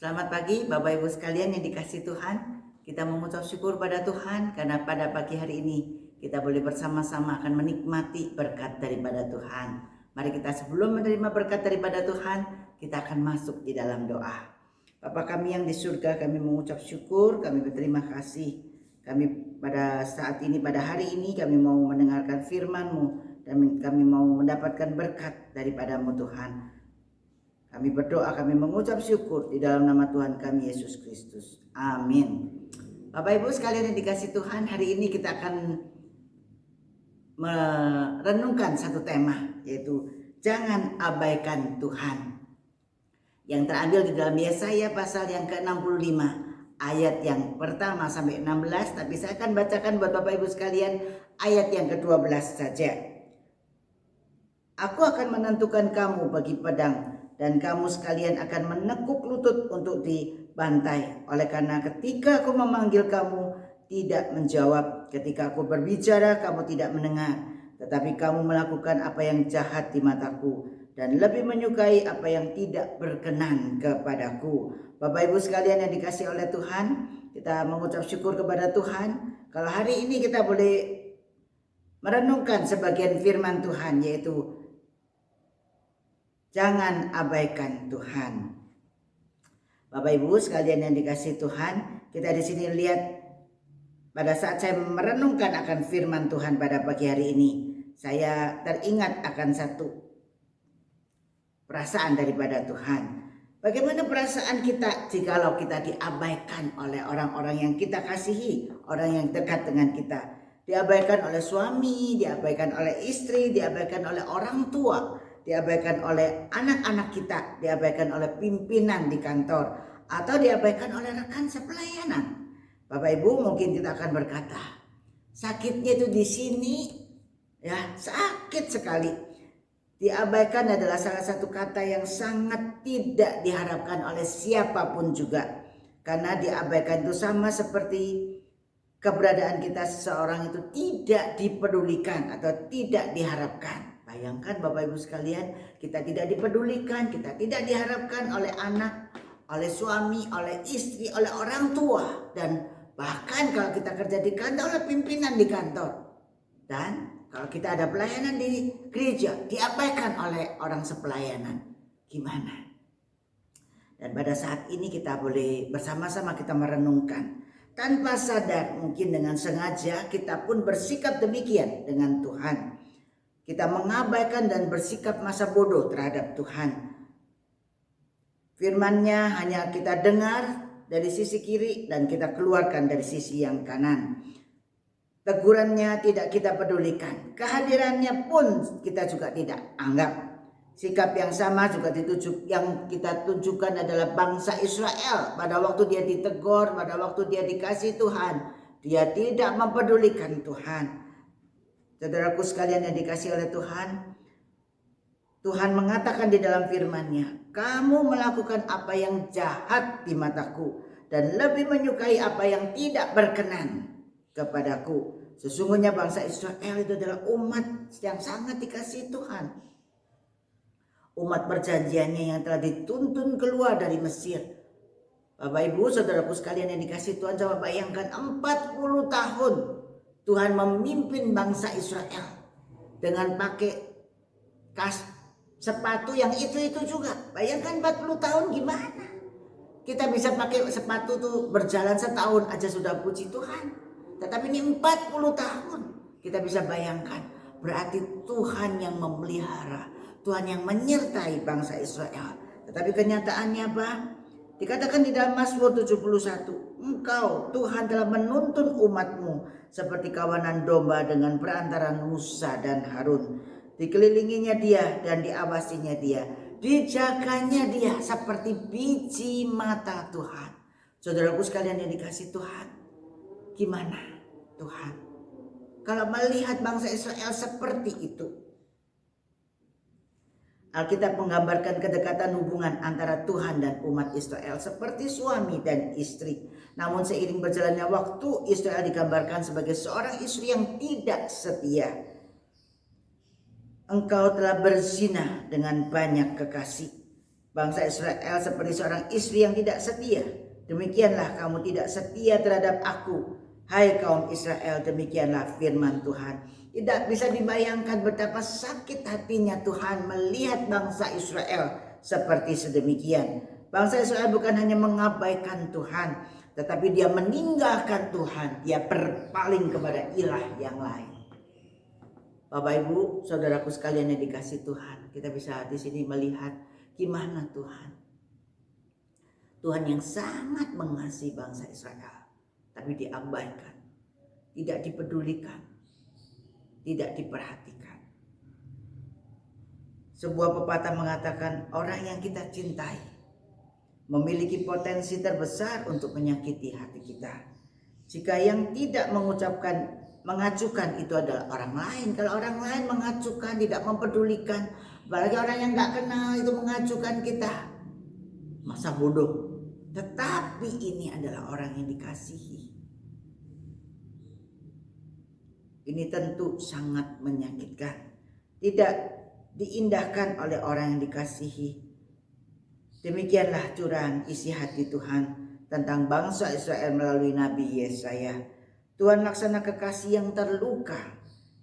Selamat pagi Bapak Ibu sekalian yang dikasihi Tuhan. Kita mengucap syukur pada Tuhan karena pada pagi hari ini kita boleh bersama-sama akan menikmati berkat daripada Tuhan. Mari kita sebelum menerima berkat daripada Tuhan, kita akan masuk di dalam doa. Bapa kami yang di surga, kami mengucap syukur, kami berterima kasih. Kami pada saat ini, pada hari ini kami mau mendengarkan firman-Mu dan kami mau mendapatkan berkat daripada-Mu Tuhan. Kami berdoa, kami mengucap syukur di dalam nama Tuhan kami Yesus Kristus. Amin. Bapak Ibu sekalian yang dikasihi Tuhan, hari ini kita akan merenungkan satu tema, yaitu jangan abaikan Tuhan. Yang terambil di dalam Yesaya pasal yang ke-65, ayat yang pertama sampai 16, tapi saya akan bacakan buat Bapak Ibu sekalian ayat yang ke-12 saja. Aku akan menentukan kamu bagi pedang, dan kamu sekalian akan menekuk lutut untuk dibantai. Oleh karena ketika aku memanggil kamu tidak menjawab, ketika aku berbicara kamu tidak mendengar, tetapi kamu melakukan apa yang jahat di mataku dan lebih menyukai apa yang tidak berkenan kepadaku. Bapak Ibu sekalian yang dikasihi oleh Tuhan, kita mengucap syukur kepada Tuhan kalau hari ini kita boleh merenungkan sebagian firman Tuhan, yaitu jangan abaikan Tuhan. Bapak Ibu sekalian yang dikasihi Tuhan, kita di sini lihat pada saat saya merenungkan akan firman Tuhan pada pagi hari ini, saya teringat akan satu perasaan daripada Tuhan. Bagaimana perasaan kita jikalau kita diabaikan oleh orang-orang yang kita kasihi, orang yang dekat dengan kita. Diabaikan oleh suami, diabaikan oleh istri, diabaikan oleh orang tua, diabaikan oleh anak-anak kita, diabaikan oleh pimpinan di kantor, atau diabaikan oleh rekan sepelayanan. Bapak Ibu mungkin kita akan berkata, sakitnya itu di sini, ya sakit sekali. Diabaikan adalah salah satu kata yang sangat tidak diharapkan oleh siapapun juga. Karena diabaikan itu sama seperti keberadaan kita seseorang itu tidak dipedulikan atau tidak diharapkan. Bayangkan Bapak Ibu sekalian, kita tidak dipedulikan, kita tidak diharapkan oleh anak, oleh suami, oleh istri, oleh orang tua, dan bahkan kalau kita kerja di kantor oleh pimpinan di kantor. Dan kalau kita ada pelayanan di gereja, diabaikan oleh orang sepelayanan. Gimana? Dan pada saat ini kita boleh bersama-sama kita merenungkan. Tanpa sadar, mungkin dengan sengaja kita pun bersikap demikian dengan Tuhan. Kita mengabaikan dan bersikap masa bodoh terhadap Tuhan. Firman-Nya hanya kita dengar dari sisi kiri dan kita keluarkan dari sisi yang kanan. Tegurannya tidak kita pedulikan. Kehadirannya pun kita juga tidak anggap. Sikap yang sama juga yang kita tunjukkan adalah bangsa Israel. Pada waktu dia ditegur, pada waktu dia dikasih Tuhan, dia tidak mempedulikan Tuhan. Saudaraku sekalian yang dikasih oleh Tuhan, Tuhan mengatakan di dalam firman-Nya, kamu melakukan apa yang jahat di mataku dan lebih menyukai apa yang tidak berkenan kepadaku. Sesungguhnya bangsa Israel itu adalah umat yang sangat dikasihi Tuhan. Umat perjanjiannya yang telah dituntun keluar dari Mesir. Bapak Ibu saudaraku sekalian yang dikasihi Tuhan, coba bayangkan 40 tahun Tuhan memimpin bangsa Israel dengan pakai sepatu yang itu juga. Bayangkan 40 tahun gimana? Kita bisa pakai sepatu tuh berjalan setahun aja sudah puji Tuhan. Tetapi ini 40 tahun. Kita bisa bayangkan. Berarti Tuhan yang memelihara. Tuhan yang menyertai bangsa Israel. Tetapi kenyataannya apa? Dikatakan di dalam Mazmur 71. Engkau Tuhan telah menuntun umatmu seperti kawanan domba dengan perantara Musa dan Harun. Dikelilinginya dia dan diawasinya dia. Dijaganya dia seperti biji mata Tuhan. Saudaraku sekalian yang dikasihi Tuhan, gimana Tuhan kalau melihat bangsa Israel seperti itu? Alkitab menggambarkan kedekatan hubungan antara Tuhan dan umat Israel seperti suami dan istri. Namun seiring berjalannya waktu, Israel digambarkan sebagai seorang istri yang tidak setia. Engkau telah berzina dengan banyak kekasih. bangsa Israel seperti seorang istri yang tidak setia. Demikianlah kamu tidak setia terhadap aku, hai kaum Israel, demikianlah firman Tuhan. Tidak bisa dibayangkan betapa sakit hatinya Tuhan melihat bangsa Israel seperti sedemikian. Bangsa Israel bukan hanya mengabaikan Tuhan, tetapi dia meninggalkan Tuhan. Dia berpaling kepada ilah yang lain. Bapak Ibu, saudaraku sekalian yang dikasih Tuhan, kita bisa di sini melihat gimana Tuhan. Tuhan yang sangat mengasihi bangsa Israel, tapi diabaikan, tidak dipedulikan, tidak diperhatikan. Sebuah pepatah mengatakan orang yang kita cintai memiliki potensi terbesar untuk menyakiti hati kita. Jika yang tidak mengacukan itu adalah orang lain. Kalau orang lain mengacukan, tidak mempedulikan, apalagi orang yang gak kenal itu mengacukan kita, masa bodoh. Tetapi ini adalah orang yang dikasihi. Ini tentu sangat menyakitkan. Tidak diindahkan oleh orang yang dikasihi. Demikianlah curahan isi hati Tuhan tentang bangsa Israel melalui Nabi Yesaya. Tuhan laksana kekasih yang terluka.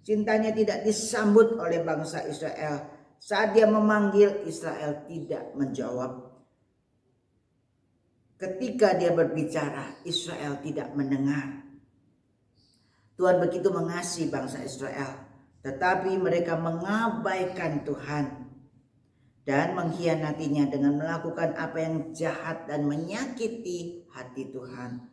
Cintanya tidak disambut oleh bangsa Israel. Saat dia memanggil, Israel tidak menjawab. Ketika dia berbicara, Israel tidak mendengar. Tuhan begitu mengasihi bangsa Israel, tetapi mereka mengabaikan Tuhan dan mengkhianatinya dengan melakukan apa yang jahat dan menyakiti hati Tuhan.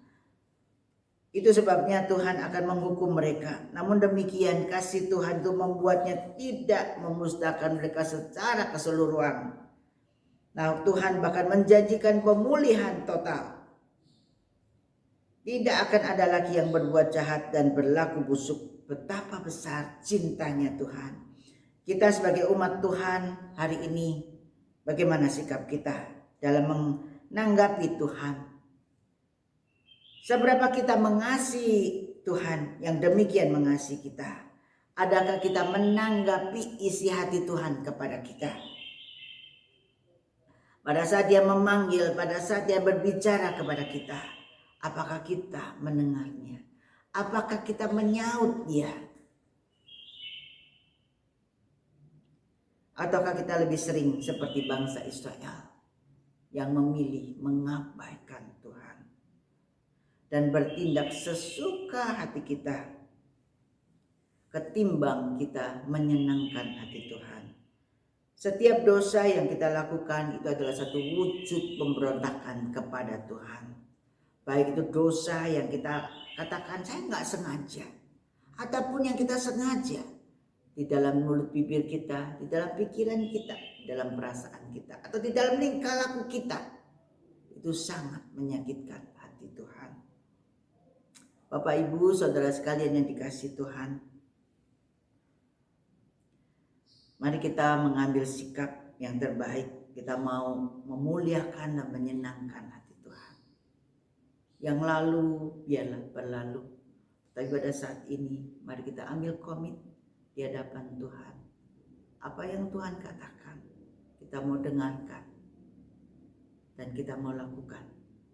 Itu sebabnya Tuhan akan menghukum mereka. Namun demikian kasih Tuhan itu membuatnya tidak memusnahkan mereka secara keseluruhan. Nah, Tuhan bahkan menjanjikan pemulihan total. Tidak akan ada lagi yang berbuat jahat dan berlaku busuk. Betapa besar cintanya Tuhan. Kita sebagai umat Tuhan hari ini, bagaimana sikap kita dalam menanggapi Tuhan? Seberapa kita mengasihi Tuhan yang demikian mengasihi kita? Adakah kita menanggapi isi hati Tuhan kepada kita? Pada saat dia memanggil, pada saat dia berbicara kepada kita, apakah kita mendengarnya? Apakah kita menyaut dia? Ataukah kita lebih sering seperti bangsa Israel yang memilih mengabaikan Tuhan dan bertindak sesuka hati kita ketimbang kita menyenangkan hati Tuhan? Setiap dosa yang kita lakukan itu adalah satu wujud pemberontakan kepada Tuhan. Baik itu dosa yang kita katakan saya nggak sengaja, ataupun yang kita sengaja di dalam mulut bibir kita, di dalam pikiran kita, di dalam perasaan kita, atau di dalam tingkah laku kita, itu sangat menyakitkan hati Tuhan. Bapak Ibu saudara sekalian yang dikasihi Tuhan, mari kita mengambil sikap yang terbaik. Kita mau memuliakan dan menyenangkan hati Tuhan. Yang lalu biarlah berlalu. Tapi pada saat ini mari kita ambil komit di hadapan Tuhan. Apa yang Tuhan katakan kita mau dengarkan dan kita mau lakukan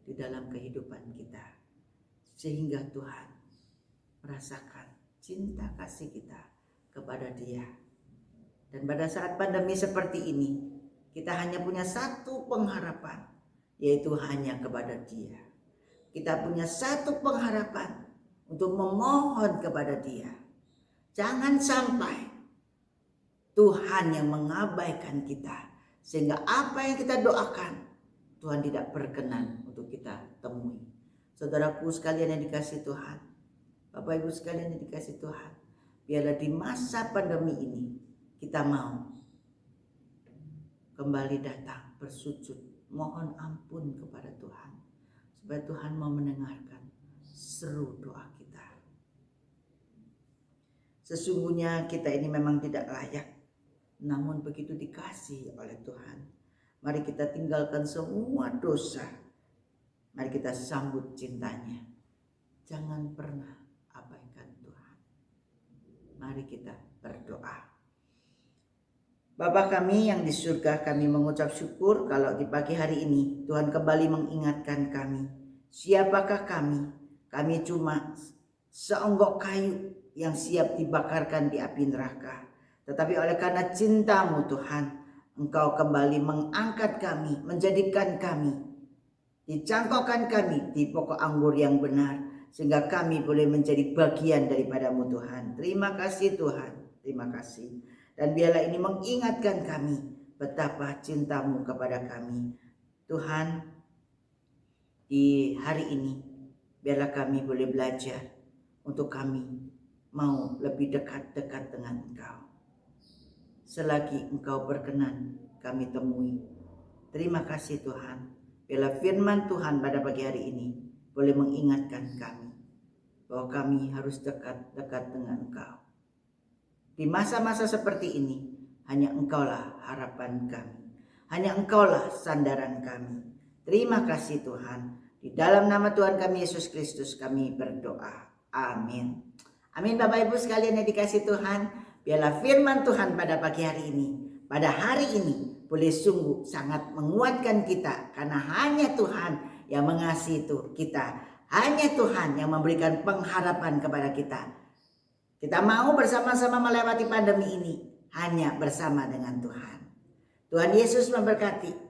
di dalam kehidupan kita. Sehingga Tuhan merasakan cinta kasih kita kepada Dia. Dan pada saat pandemi seperti ini, kita hanya punya satu pengharapan, yaitu hanya kepada Dia. Kita punya satu pengharapan untuk memohon kepada Dia. Jangan sampai Tuhan yang mengabaikan kita, sehingga apa yang kita doakan, Tuhan tidak berkenan untuk kita temui. Saudaraku sekalian yang dikasihi Tuhan, Bapak Ibu sekalian yang dikasihi Tuhan, biarlah di masa pandemi ini, kita mau kembali datang bersujud, mohon ampun kepada Tuhan, supaya Tuhan mau mendengarkan seru doa kita. Sesungguhnya kita ini memang tidak layak, namun begitu dikasihi oleh Tuhan. Mari kita tinggalkan semua dosa, mari kita sambut cintanya. Jangan pernah abaikan Tuhan. Mari kita berdoa. Bapa kami yang di surga, kami mengucap syukur kalau di pagi hari ini Tuhan kembali mengingatkan kami. Siapakah kami? Kami cuma seonggok kayu yang siap dibakarkan di api neraka. Tetapi oleh karena cinta-Mu Tuhan, Engkau kembali mengangkat kami, menjadikan kami, dicangkokkan kami di pokok anggur yang benar, sehingga kami boleh menjadi bagian daripada-Mu Tuhan. Terima kasih Tuhan, terima kasih. Dan biarlah ini mengingatkan kami betapa cinta-Mu kepada kami. Tuhan, di hari ini biarlah kami boleh belajar untuk kami mau lebih dekat-dekat dengan Engkau. Selagi Engkau berkenan kami temui. Terima kasih Tuhan. Biarlah firman Tuhan pada pagi hari ini boleh mengingatkan kami bahwa kami harus dekat-dekat dengan Engkau. Di masa-masa seperti ini, hanya Engkaulah harapan kami. Hanya Engkaulah sandaran kami. Terima kasih Tuhan. Di dalam nama Tuhan kami Yesus Kristus kami berdoa. Amin. Amin Bapak Ibu sekalian yang dikasih Tuhan. Biarlah firman Tuhan pada pagi hari ini, pada hari ini boleh sungguh sangat menguatkan kita. Karena hanya Tuhan yang mengasihi kita. Hanya Tuhan yang memberikan pengharapan kepada kita. Kita mau bersama-sama melewati pandemi ini hanya bersama dengan Tuhan. Tuhan Yesus memberkati.